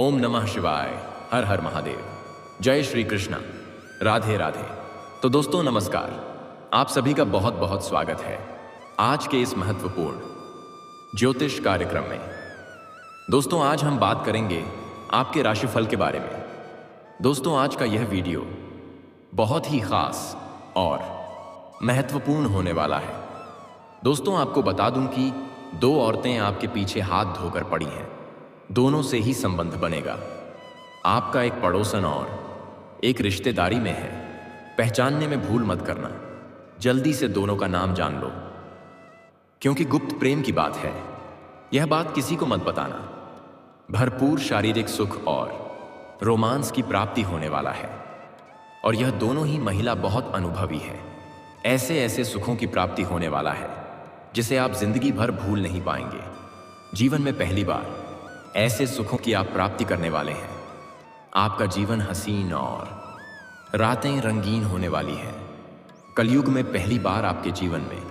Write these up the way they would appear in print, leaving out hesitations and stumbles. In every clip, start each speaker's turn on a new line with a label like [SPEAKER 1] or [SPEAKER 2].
[SPEAKER 1] ओम नमः शिवाय। हर हर महादेव। जय श्री कृष्णा। राधे राधे। तो दोस्तों नमस्कार, आप सभी का बहुत बहुत स्वागत है आज के इस महत्वपूर्ण ज्योतिष कार्यक्रम में। दोस्तों आज हम बात करेंगे आपके राशिफल के बारे में। दोस्तों आज का यह वीडियो बहुत ही खास और महत्वपूर्ण होने वाला है। दोस्तों आपको बता दूं कि दो औरतें आपके पीछे हाथ धोकर पड़ी हैं, दोनों से ही संबंध बनेगा। आपका एक पड़ोसन और एक रिश्तेदारी में है, पहचानने में भूल मत करना। जल्दी से दोनों का नाम जान लो, क्योंकि गुप्त प्रेम की बात है। यह बात किसी को मत बताना। भरपूर शारीरिक सुख और रोमांस की प्राप्ति होने वाला है, और यह दोनों ही महिला बहुत अनुभवी है। ऐसे ऐसे सुखों की प्राप्ति होने वाला है जिसे आप जिंदगी भर भूल नहीं पाएंगे। जीवन में पहली बार ऐसे सुखों की आप प्राप्ति करने वाले हैं। आपका जीवन हसीन और रातें रंगीन होने वाली हैं। कलयुग में पहली बार आपके जीवन में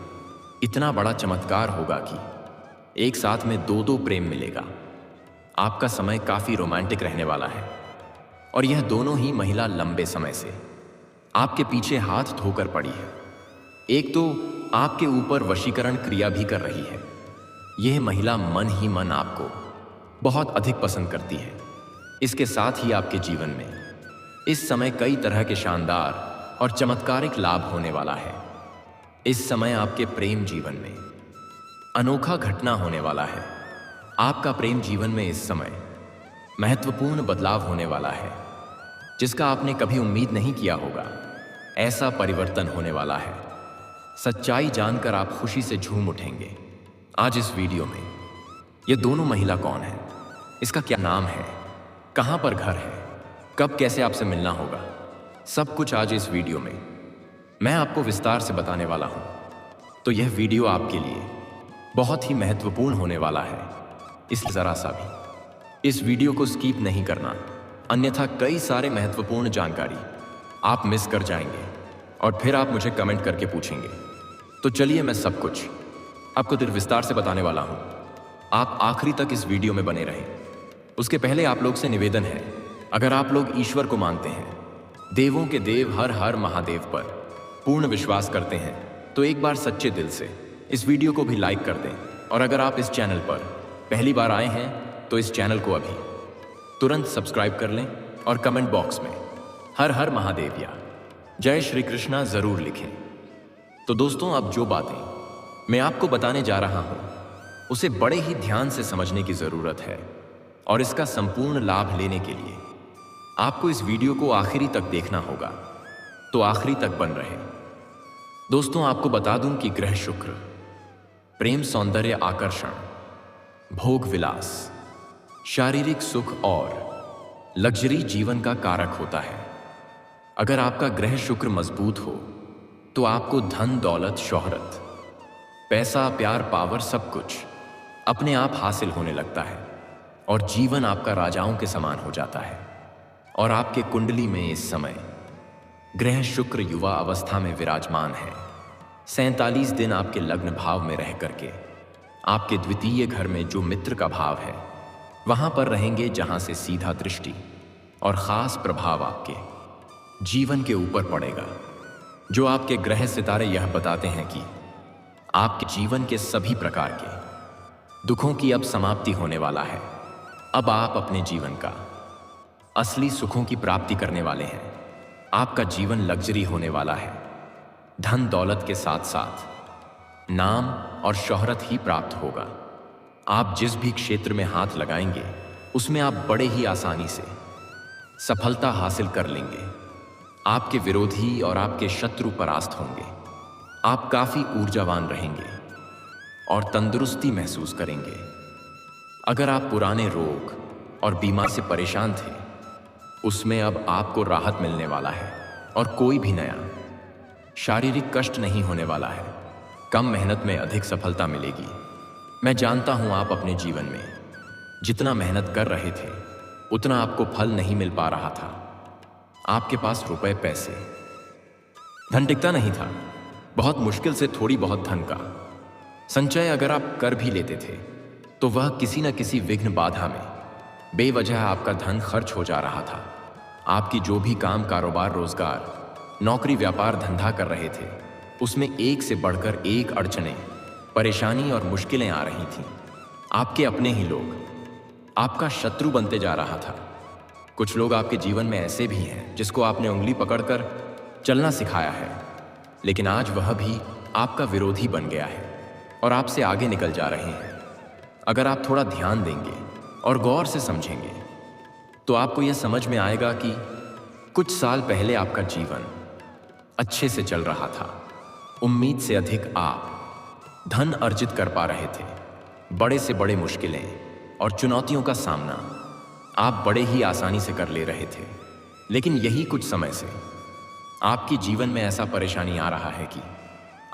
[SPEAKER 1] इतना बड़ा चमत्कार होगा कि एक साथ में दो दो प्रेम मिलेगा। आपका समय काफी रोमांटिक रहने वाला है, और यह दोनों ही महिला लंबे समय से आपके पीछे हाथ धोकर पड़ी है। एक तो आपके ऊपर वशीकरण क्रिया भी कर रही है। यह महिला मन ही मन आपको बहुत अधिक पसंद करती है। इसके साथ ही आपके जीवन में इस समय कई तरह के शानदार और चमत्कारिक लाभ होने वाला है। इस समय आपके प्रेम जीवन में अनोखा घटना होने वाला है। आपका प्रेम जीवन में इस समय महत्वपूर्ण बदलाव होने वाला है, जिसका आपने कभी उम्मीद नहीं किया होगा। ऐसा परिवर्तन होने वाला है, सच्चाई जानकर आप खुशी से झूम उठेंगे। आज इस वीडियो में ये दोनों महिला कौन है, इसका क्या नाम है, कहां पर घर है, कब कैसे आपसे मिलना होगा, सब कुछ आज इस वीडियो में मैं आपको विस्तार से बताने वाला हूं। तो यह वीडियो आपके लिए बहुत ही महत्वपूर्ण होने वाला है, इसलिए जरा सा भी इस वीडियो को स्किप नहीं करना, अन्यथा कई सारे महत्वपूर्ण जानकारी आप मिस कर जाएंगे और फिर आप मुझे कमेंट करके पूछेंगे। तो चलिए मैं सब कुछ आपको विस्तार से बताने वाला हूं। आप आखिरी तक इस वीडियो में बने रहें। उसके पहले आप लोग से निवेदन है, अगर आप लोग ईश्वर को मानते हैं, देवों के देव हर हर महादेव पर पूर्ण विश्वास करते हैं, तो एक बार सच्चे दिल से इस वीडियो को भी लाइक कर दें। और अगर आप इस चैनल पर पहली बार आए हैं तो इस चैनल को अभी तुरंत सब्सक्राइब कर लें और कमेंट बॉक्स में हर हर महादेव या जय श्री कृष्णा जरूर लिखें। तो दोस्तों अब जो बातें मैं आपको बताने जा रहा हूं उसे बड़े ही ध्यान से समझने की जरूरत है, और इसका संपूर्ण लाभ लेने के लिए आपको इस वीडियो को आखिरी तक देखना होगा। तो आखिरी तक बन रहे। दोस्तों आपको बता दूं कि ग्रह शुक्र प्रेम, सौंदर्य, आकर्षण, भोग विलास, शारीरिक सुख और लग्जरी जीवन का कारक होता है। अगर आपका ग्रह शुक्र मजबूत हो तो आपको धन, दौलत, शोहरत, पैसा, प्यार, पावर सब कुछ अपने आप हासिल होने लगता है, और जीवन आपका राजाओं के समान हो जाता है। और आपके कुंडली में इस समय ग्रह शुक्र युवा अवस्था में विराजमान है। 47 दिन आपके लग्न भाव में रह करके आपके द्वितीय घर में जो मित्र का भाव है वहां पर रहेंगे, जहां से सीधा दृष्टि और खास प्रभाव आपके जीवन के ऊपर पड़ेगा। जो आपके ग्रह सितारे यह बताते हैं कि आपके जीवन के सभी प्रकार के दुखों की अब समाप्ति होने वाला है। अब आप अपने जीवन का असली सुखों की प्राप्ति करने वाले हैं। आपका जीवन लग्जरी होने वाला है। धन दौलत के साथ साथ नाम और शोहरत ही प्राप्त होगा। आप जिस भी क्षेत्र में हाथ लगाएंगे उसमें आप बड़े ही आसानी से सफलता हासिल कर लेंगे। आपके विरोधी और आपके शत्रु परास्त होंगे। आप काफी ऊर्जावान रहेंगे और तंदुरुस्ती महसूस करेंगे। अगर आप पुराने रोग और बीमारी से परेशान थे, उसमें अब आपको राहत मिलने वाला है, और कोई भी नया शारीरिक कष्ट नहीं होने वाला है। कम मेहनत में अधिक सफलता मिलेगी। मैं जानता हूं आप अपने जीवन में जितना मेहनत कर रहे थे उतना आपको फल नहीं मिल पा रहा था। आपके पास रुपए, पैसे, धन टिकता नहीं था। बहुत मुश्किल से थोड़ी बहुत धन का संचय अगर आप कर भी लेते थे तो वह किसी न किसी विघ्न बाधा में बेवजह आपका धन खर्च हो जा रहा था। आपकी जो भी काम, कारोबार, रोजगार, नौकरी, व्यापार, धंधा कर रहे थे, उसमें एक से बढ़कर एक अड़चनें, परेशानी और मुश्किलें आ रही थीं। आपके अपने ही लोग आपका शत्रु बनते जा रहा था। कुछ लोग आपके जीवन में ऐसे भी हैं जिसको आपने उंगली पकड़कर चलना सिखाया है, लेकिन आज वह भी आपका विरोधी बन गया है और आपसे आगे निकल जा रहे हैं। अगर आप थोड़ा ध्यान देंगे और गौर से समझेंगे तो आपको यह समझ में आएगा कि कुछ साल पहले आपका जीवन अच्छे से चल रहा था। उम्मीद से अधिक आप धन अर्जित कर पा रहे थे। बड़े से बड़े मुश्किलें और चुनौतियों का सामना आप बड़े ही आसानी से कर ले रहे थे। लेकिन यही कुछ समय से आपके जीवन में ऐसा परेशानी आ रहा है कि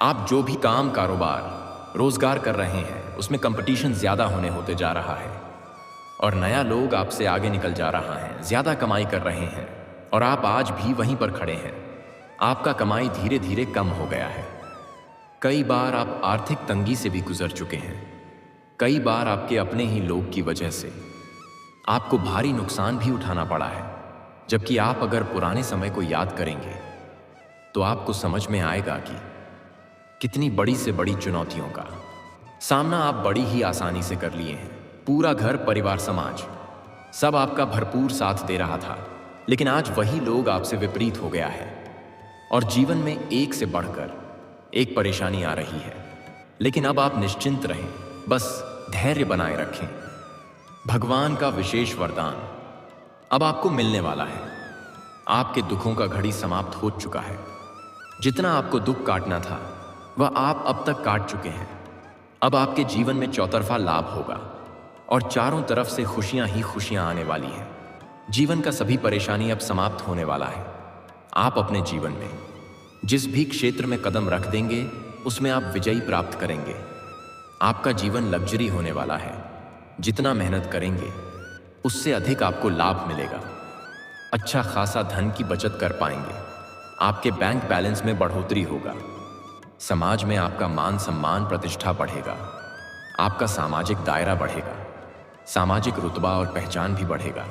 [SPEAKER 1] आप जो भी काम, कारोबार, रोजगार कर रहे हैं, उसमें कंपटीशन ज्यादा होते जा रहा है और नया लोग आपसे आगे निकल जा रहा है, ज्यादा कमाई कर रहे हैं और आप आज भी वहीं पर खड़े हैं। आपका कमाई धीरे धीरे कम हो गया है। कई बार आप आर्थिक तंगी से भी गुजर चुके हैं। कई बार आपके अपने ही लोग की वजह से आपको भारी नुकसान भी उठाना पड़ा है। जबकि आप अगर पुराने समय को याद करेंगे तो आपको समझ में आएगा कि कितनी बड़ी से बड़ी चुनौतियों का सामना आप बड़ी ही आसानी से कर लिए हैं। पूरा घर, परिवार, समाज सब आपका भरपूर साथ दे रहा था, लेकिन आज वही लोग आपसे विपरीत हो गया है और जीवन में एक से बढ़कर एक परेशानी आ रही है। लेकिन अब आप निश्चिंत रहें, बस धैर्य बनाए रखें। भगवान का विशेष वरदान अब आपको मिलने वाला है। आपके दुखों का घड़ी समाप्त हो चुका है। जितना आपको दुख काटना था वह आप अब तक काट चुके हैं। अब आपके जीवन में चौतरफा लाभ होगा और चारों तरफ से खुशियां ही खुशियां आने वाली हैं। जीवन का सभी परेशानी अब समाप्त होने वाला है। आप अपने जीवन में जिस भी क्षेत्र में कदम रख देंगे उसमें आप विजयी प्राप्त करेंगे। आपका जीवन लग्जरी होने वाला है। जितना मेहनत करेंगे उससे अधिक आपको लाभ मिलेगा। अच्छा खासा धन की बचत कर पाएंगे। आपके बैंक बैलेंस में बढ़ोतरी होगा। समाज में आपका मान सम्मान, प्रतिष्ठा बढ़ेगा। आपका सामाजिक दायरा बढ़ेगा। सामाजिक रुतबा और पहचान भी बढ़ेगा।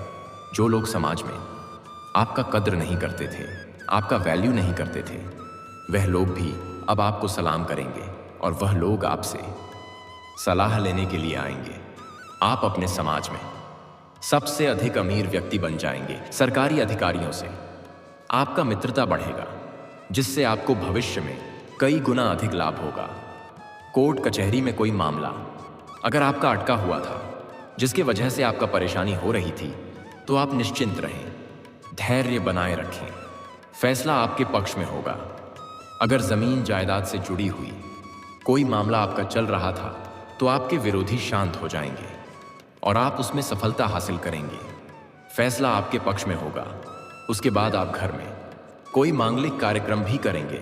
[SPEAKER 1] जो लोग समाज में आपका कद्र नहीं करते थे, आपका वैल्यू नहीं करते थे, वह लोग भी अब आपको सलाम करेंगे और वह लोग आपसे सलाह लेने के लिए आएंगे। आप अपने समाज में सबसे अधिक अमीर व्यक्ति बन जाएंगे। सरकारी अधिकारियों से आपका मित्रता बढ़ेगा, जिससे आपको भविष्य में कई गुना अधिक लाभ होगा। कोर्ट कचहरी में कोई मामला अगर आपका अटका हुआ था, जिसकी वजह से आपका परेशानी हो रही थी, तो आप निश्चिंत रहें, धैर्य बनाए रखें। फैसला आपके पक्ष में होगा। अगर जमीन जायदाद से जुड़ी हुई कोई मामला आपका चल रहा था, तो आपके विरोधी शांत हो जाएंगे और आप उसमें सफलता हासिल करेंगे। फैसला आपके पक्ष में होगा। उसके बाद आप घर में कोई मांगलिक कार्यक्रम भी करेंगे।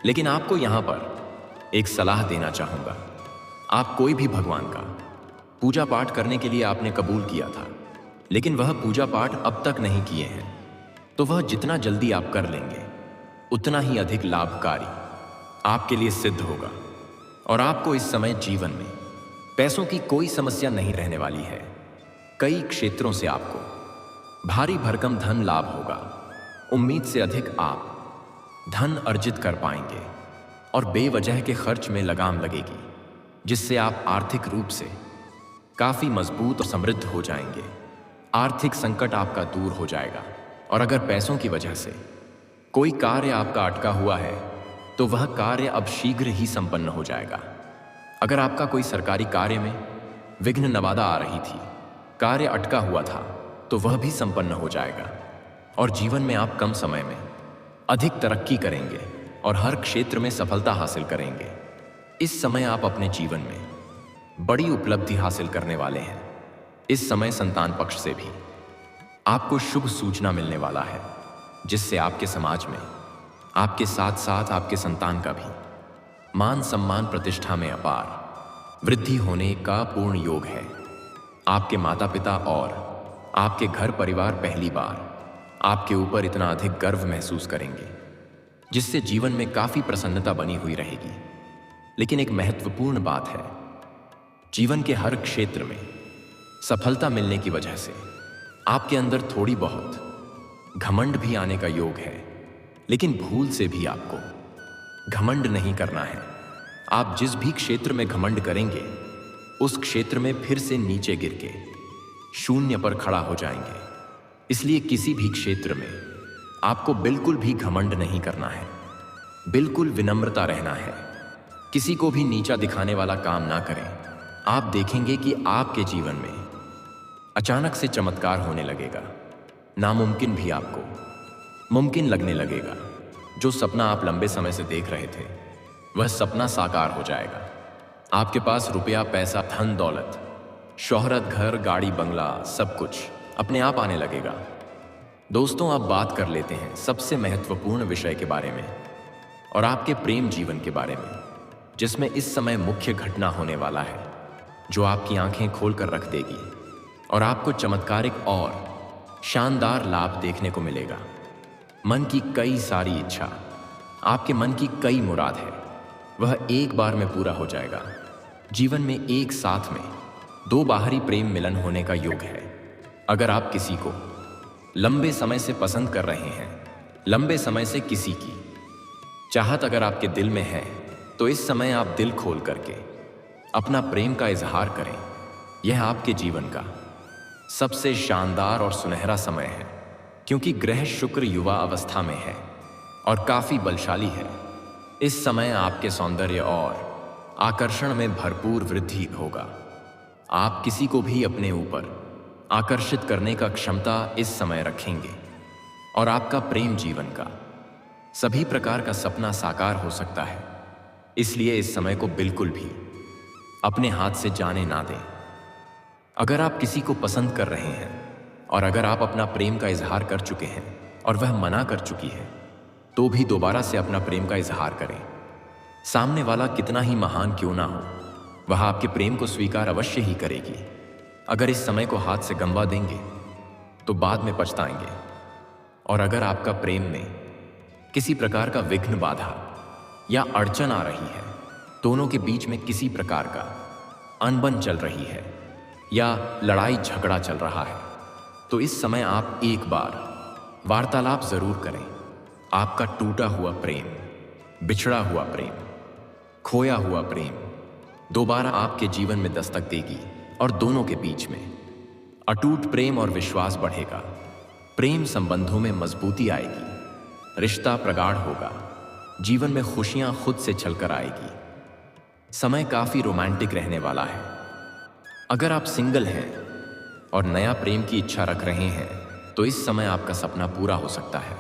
[SPEAKER 1] लेकिन आपको यहां पर एक सलाह देना चाहूंगा। आप कोई भी भगवान का पूजा पाठ करने के लिए आपने कबूल किया था, लेकिन वह पूजा पाठ अब तक नहीं किए हैं, तो वह जितना जल्दी आप कर लेंगे उतना ही अधिक लाभकारी आपके लिए सिद्ध होगा और आपको इस समय जीवन में पैसों की कोई समस्या नहीं रहने वाली है। कई क्षेत्रों से आपको भारी भरकम धन लाभ होगा। उम्मीद से अधिक आप धन अर्जित कर पाएंगे और बेवजह के खर्च में लगाम लगेगी, जिससे आप आर्थिक रूप से काफी मजबूत और समृद्ध हो जाएंगे। आर्थिक संकट आपका दूर हो जाएगा और अगर पैसों की वजह से कोई कार्य आपका अटका हुआ है, तो वह कार्य अब शीघ्र ही संपन्न हो जाएगा। अगर आपका कोई सरकारी कार्य में विघ्न नवादा आ रही थी, कार्य अटका हुआ था, तो वह भी संपन्न हो जाएगा और जीवन में आप कम समय में अधिक तरक्की करेंगे और हर क्षेत्र में सफलता हासिल करेंगे। इस समय आप अपने जीवन में बड़ी उपलब्धि हासिल करने वाले हैं। इस समय संतान पक्ष से भी आपको शुभ सूचना मिलने वाला है, जिससे आपके समाज में आपके साथ साथ आपके संतान का भी मान सम्मान, प्रतिष्ठा में अपार वृद्धि होने का पूर्ण योग है। आपके माता पिता और आपके घर परिवार पहली बार आपके ऊपर इतना अधिक गर्व महसूस करेंगे, जिससे जीवन में काफी प्रसन्नता बनी हुई रहेगी। लेकिन एक महत्वपूर्ण बात है, जीवन के हर क्षेत्र में सफलता मिलने की वजह से आपके अंदर थोड़ी बहुत घमंड भी आने का योग है, लेकिन भूल से भी आपको घमंड नहीं करना है। आप जिस भी क्षेत्र में घमंड करेंगे उस क्षेत्र में फिर से नीचे गिर के शून्य पर खड़ा हो जाएंगे। इसलिए किसी भी क्षेत्र में आपको बिल्कुल भी घमंड नहीं करना है, बिल्कुल विनम्रता रहना है। किसी को भी नीचा दिखाने वाला काम ना करें। आप देखेंगे कि आपके जीवन में अचानक से चमत्कार होने लगेगा। नामुमकिन भी आपको मुमकिन लगने लगेगा। जो सपना आप लंबे समय से देख रहे थे वह सपना साकार हो जाएगा। आपके पास रुपया, पैसा, धन दौलत, शोहरत, घर, गाड़ी, बंगला, सब कुछ अपने आप आने लगेगा। दोस्तों, अब बात कर लेते हैं सबसे महत्वपूर्ण विषय के बारे में और आपके प्रेम जीवन के बारे में, जिसमें इस समय मुख्य घटना होने वाला है जो आपकी आंखें खोलकर रख देगी और आपको चमत्कारिक और शानदार लाभ देखने को मिलेगा। मन की कई सारी इच्छा, आपके मन की कई मुराद है, वह एक बार में पूरा हो जाएगा। जीवन में एक साथ में दो बाहरी प्रेम मिलन होने का योग है। अगर आप किसी को लंबे समय से पसंद कर रहे हैं, लंबे समय से किसी की चाहत अगर आपके दिल में है, तो इस समय आप दिल खोल करके अपना प्रेम का इजहार करें। यह आपके जीवन का सबसे शानदार और सुनहरा समय है, क्योंकि ग्रह शुक्र युवा अवस्था में है और काफी बलशाली है। इस समय आपके सौंदर्य और आकर्षण में भरपूर वृद्धि होगा। आप किसी को भी अपने ऊपर आकर्षित करने का क्षमता इस समय रखेंगे और आपका प्रेम जीवन का सभी प्रकार का सपना साकार हो सकता है। इसलिए इस समय को बिल्कुल भी अपने हाथ से जाने ना दें। अगर आप किसी को पसंद कर रहे हैं और अगर आप अपना प्रेम का इजहार कर चुके हैं और वह मना कर चुकी है, तो भी दोबारा से अपना प्रेम का इजहार करें। सामने वाला कितना ही महान क्यों ना हो, वह आपके प्रेम को स्वीकार अवश्य ही करेगी। अगर इस समय को हाथ से गंवा देंगे तो बाद में पछताएंगे। और अगर आपका प्रेम में किसी प्रकार का विघ्न, बाधा या अड़चन आ रही है, दोनों के बीच में किसी प्रकार का अनबन चल रही है या लड़ाई झगड़ा चल रहा है, तो इस समय आप एक बार वार्तालाप जरूर करें। आपका टूटा हुआ प्रेम, बिछड़ा हुआ प्रेम, खोया हुआ प्रेम दोबारा आपके जीवन में दस्तक देगी और दोनों के बीच में अटूट प्रेम और विश्वास बढ़ेगा। प्रेम संबंधों में मजबूती आएगी, रिश्ता प्रगाढ़ होगा, जीवन में खुशियां खुद से छलकर आएगी। समय काफी रोमांटिक रहने वाला है। अगर आप सिंगल हैं और नया प्रेम की इच्छा रख रहे हैं, तो इस समय आपका सपना पूरा हो सकता है।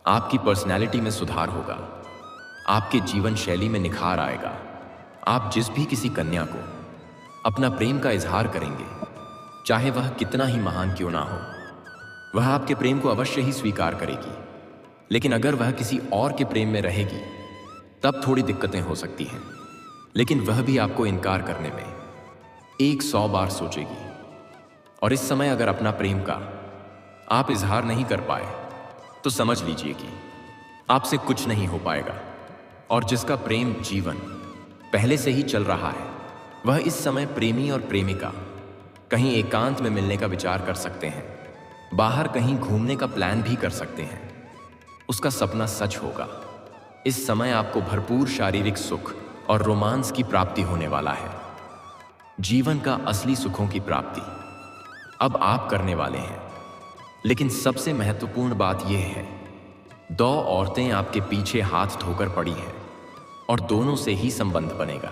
[SPEAKER 1] आपकी पर्सनैलिटी में सुधार होगा, आपके जीवन शैली में निखार आएगा। आप जिस भी किसी कन्या को अपना प्रेम का इजहार करेंगे, चाहे वह कितना ही महान क्यों ना हो, वह आपके प्रेम को अवश्य ही स्वीकार करेगी। लेकिन अगर वह किसी और के प्रेम में रहेगी, तब थोड़ी दिक्कतें हो सकती हैं। लेकिन वह भी आपको इनकार करने में 100 बार सोचेगी। और इस समय अगर अपना प्रेम का आप इजहार नहीं कर पाए, तो समझ लीजिए कि आपसे कुछ नहीं हो पाएगा। और जिसका प्रेम जीवन पहले से ही चल रहा है, वह इस समय प्रेमी और प्रेमिका कहीं एकांत में मिलने का विचार कर सकते हैं, बाहर कहीं घूमने का प्लान भी कर सकते हैं। उसका सपना सच होगा। इस समय आपको भरपूर शारीरिक सुख और रोमांस की प्राप्ति होने वाला है। जीवन का असली सुखों की प्राप्ति अब आप करने वाले हैं। लेकिन सबसे महत्वपूर्ण बात यह है, 2 औरतें आपके पीछे हाथ धोकर पड़ी हैं और दोनों से ही संबंध बनेगा।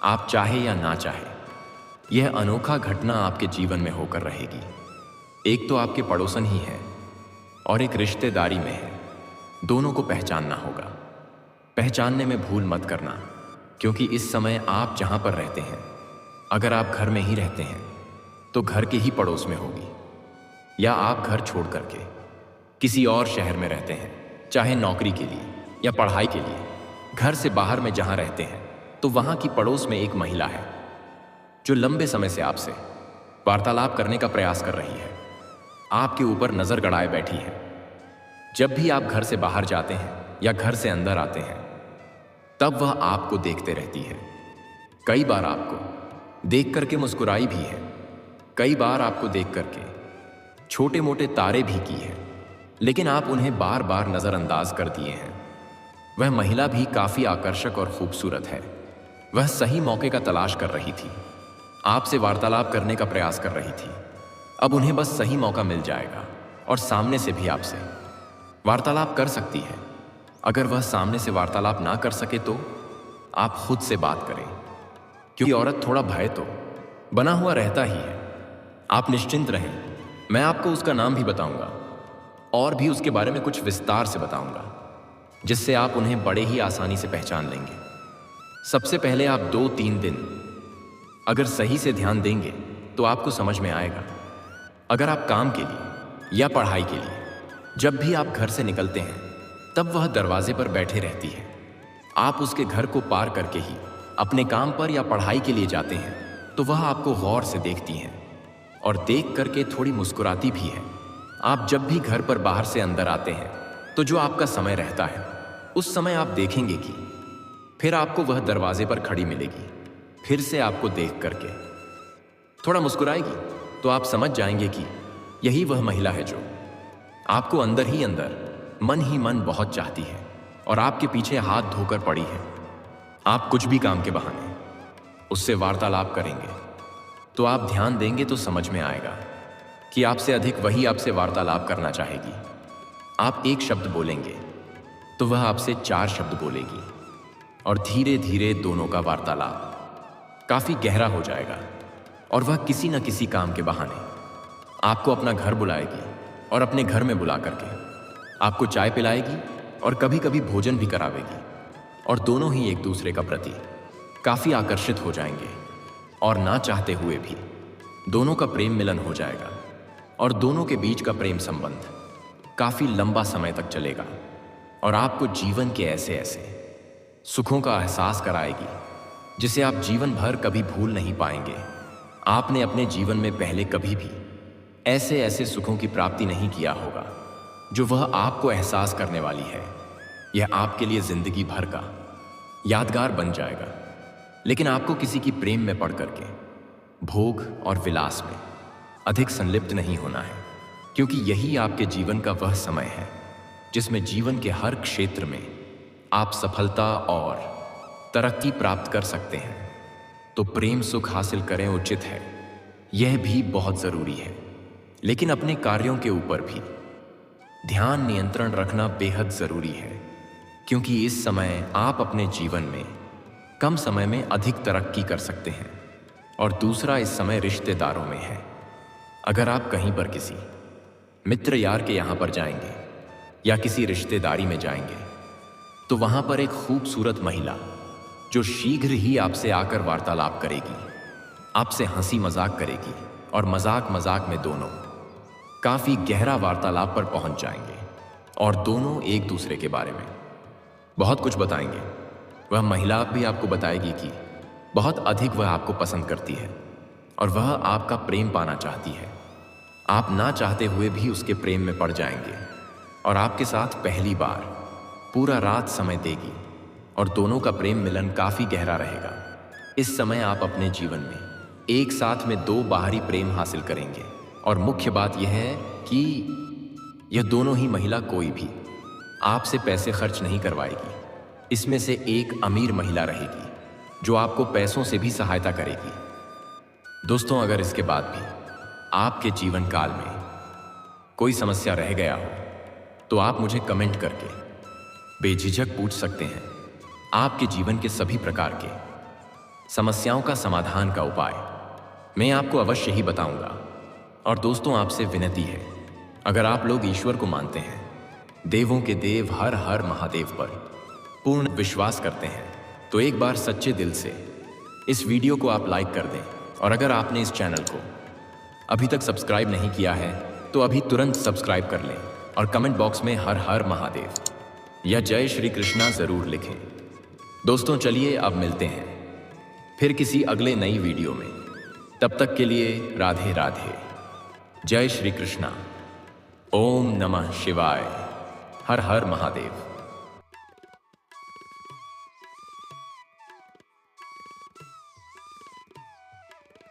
[SPEAKER 1] आप चाहे या ना चाहे, यह अनोखा घटना आपके जीवन में होकर रहेगी। एक तो आपके पड़ोसन ही है और एक रिश्तेदारी में है। दोनों को पहचानना होगा। पहचानने में भूल मत करना, क्योंकि इस समय आप जहां पर रहते हैं, अगर आप घर में ही रहते हैं तो घर के ही पड़ोस में होगी, या आप घर छोड़ करके किसी और शहर में रहते हैं, चाहे नौकरी के लिए या पढ़ाई के लिए। घर से बाहर में जहां रहते हैं, तो वहां की पड़ोस में एक महिला है जो लंबे समय से आपसे वार्तालाप करने का प्रयास कर रही है, आपके ऊपर नजर गड़ाए बैठी है। जब भी आप घर से बाहर जाते हैं या घर से अंदर आते हैं, तब वह आपको देखते रहती है। कई बार आपको देख करके मुस्कुराई भी है, कई बार आपको देख करके छोटे मोटे तारे भी की है, लेकिन आप उन्हें बार बार नजरअंदाज कर दिए हैं। वह महिला भी काफी आकर्षक और खूबसूरत है। वह सही मौके का तलाश कर रही थी, आपसे वार्तालाप करने का प्रयास कर रही थी। अब उन्हें बस सही मौका मिल जाएगा और सामने से भी आपसे वार्तालाप कर सकती है। अगर वह सामने से वार्तालाप ना कर सके तो आप खुद से बात करें, क्योंकि औरत थोड़ा भय तो बना हुआ रहता ही है। आप निश्चिंत रहें, मैं आपको उसका नाम भी बताऊंगा और भी उसके बारे में कुछ विस्तार से बताऊंगा, जिससे आप उन्हें बड़े ही आसानी से पहचान लेंगे। सबसे पहले आप 2-3 दिन अगर सही से ध्यान देंगे तो आपको समझ में आएगा। अगर आप काम के लिए या पढ़ाई के लिए जब भी आप घर से निकलते हैं तब वह दरवाजे पर बैठे रहती है। आप उसके घर को पार करके ही अपने काम पर या पढ़ाई के लिए जाते हैं तो वह आपको गौर से देखती हैं और देख करके थोड़ी मुस्कुराती भी है। आप जब भी घर पर बाहर से अंदर आते हैं तो जो आपका समय रहता है उस समय आप देखेंगे कि फिर आपको वह दरवाजे पर खड़ी मिलेगी। फिर से आपको देख करके थोड़ा मुस्कुराएगी तो आप समझ जाएंगे कि यही वह महिला है जो आपको अंदर ही अंदर मन ही मन बहुत चाहती है और आपके पीछे हाथ धोकर पड़ी है। आप कुछ भी काम के बहाने उससे वार्तालाप करेंगे तो आप ध्यान देंगे तो समझ में आएगा कि आपसे अधिक वही आपसे वार्तालाप करना चाहेगी। आप एक शब्द बोलेंगे तो वह आपसे 4 शब्द बोलेगी और धीरे धीरे दोनों का वार्तालाप काफी गहरा हो जाएगा और वह किसी न किसी काम के बहाने आपको अपना घर बुलाएगी और अपने घर में बुला करके आपको चाय पिलाएगी और कभी कभी भोजन भी करावेगी और दोनों ही एक दूसरे का प्रति काफी आकर्षित हो जाएंगे और ना चाहते हुए भी दोनों का प्रेम मिलन हो जाएगा और दोनों के बीच का प्रेम संबंध काफी लंबा समय तक चलेगा और आपको जीवन के ऐसे ऐसे सुखों का एहसास कराएगी जिसे आप जीवन भर कभी भूल नहीं पाएंगे। आपने अपने जीवन में पहले कभी भी ऐसे ऐसे सुखों की प्राप्ति नहीं किया होगा जो वह आपको एहसास करने वाली है। यह आपके लिए जिंदगी भर का यादगार बन जाएगा। लेकिन आपको किसी की प्रेम में पड़ करके भोग और विलास में अधिक संलिप्त नहीं होना है, क्योंकि यही आपके जीवन का वह समय है जिसमें जीवन के हर क्षेत्र में आप सफलता और तरक्की प्राप्त कर सकते हैं। तो प्रेम सुख हासिल करें उचित है, यह भी बहुत जरूरी है, लेकिन अपने कार्यों के ऊपर भी ध्यान नियंत्रण रखना बेहद जरूरी है, क्योंकि इस समय आप अपने जीवन में कम समय में अधिक तरक्की कर सकते हैं। और दूसरा, इस समय रिश्तेदारों में है। अगर आप कहीं पर किसी मित्र यार के यहाँ पर जाएंगे या किसी रिश्तेदारी में जाएंगे तो वहां पर एक खूबसूरत महिला जो शीघ्र ही आपसे आकर वार्तालाप करेगी, आपसे हंसी मजाक करेगी और मजाक मजाक में दोनों काफी गहरा वार्तालाप पर पहुंच जाएंगे और दोनों एक दूसरे के बारे में बहुत कुछ बताएंगे। वह महिला भी आपको बताएगी कि बहुत अधिक वह आपको पसंद करती है और वह आपका प्रेम पाना चाहती है। आप ना चाहते हुए भी उसके प्रेम में पड़ जाएंगे और आपके साथ पहली बार पूरा रात समय देगी और दोनों का प्रेम मिलन काफी गहरा रहेगा। इस समय आप अपने जीवन में एक साथ में 2 बाहरी प्रेम हासिल करेंगे और मुख्य बात यह है कि यह दोनों ही महिला कोई भी आपसे पैसे खर्च नहीं करवाएगी। इसमें से एक अमीर महिला रहेगी जो आपको पैसों से भी सहायता करेगी। दोस्तों, अगर इसके बाद भी आपके जीवन काल में कोई समस्या रह गया हो तो आप मुझे कमेंट करके बेझिझक पूछ सकते हैं। आपके जीवन के सभी प्रकार के समस्याओं का समाधान का उपाय मैं आपको अवश्य ही बताऊंगा। और दोस्तों, आपसे विनती है, अगर आप लोग ईश्वर को मानते हैं, देवों के देव हर हर महादेव पर पूर्ण विश्वास करते हैं, तो एक बार सच्चे दिल से इस वीडियो को आप लाइक कर दें। और अगर आपने इस चैनल को अभी तक सब्सक्राइब नहीं किया है तो अभी तुरंत सब्सक्राइब कर लें और कमेंट बॉक्स में हर हर महादेव या जय श्री कृष्णा जरूर लिखें। दोस्तों, चलिए अब मिलते हैं फिर किसी अगले नई वीडियो में। तब तक के लिए राधे राधे, जय श्री कृष्णा, ओम नमः शिवाय, हर हर महादेव।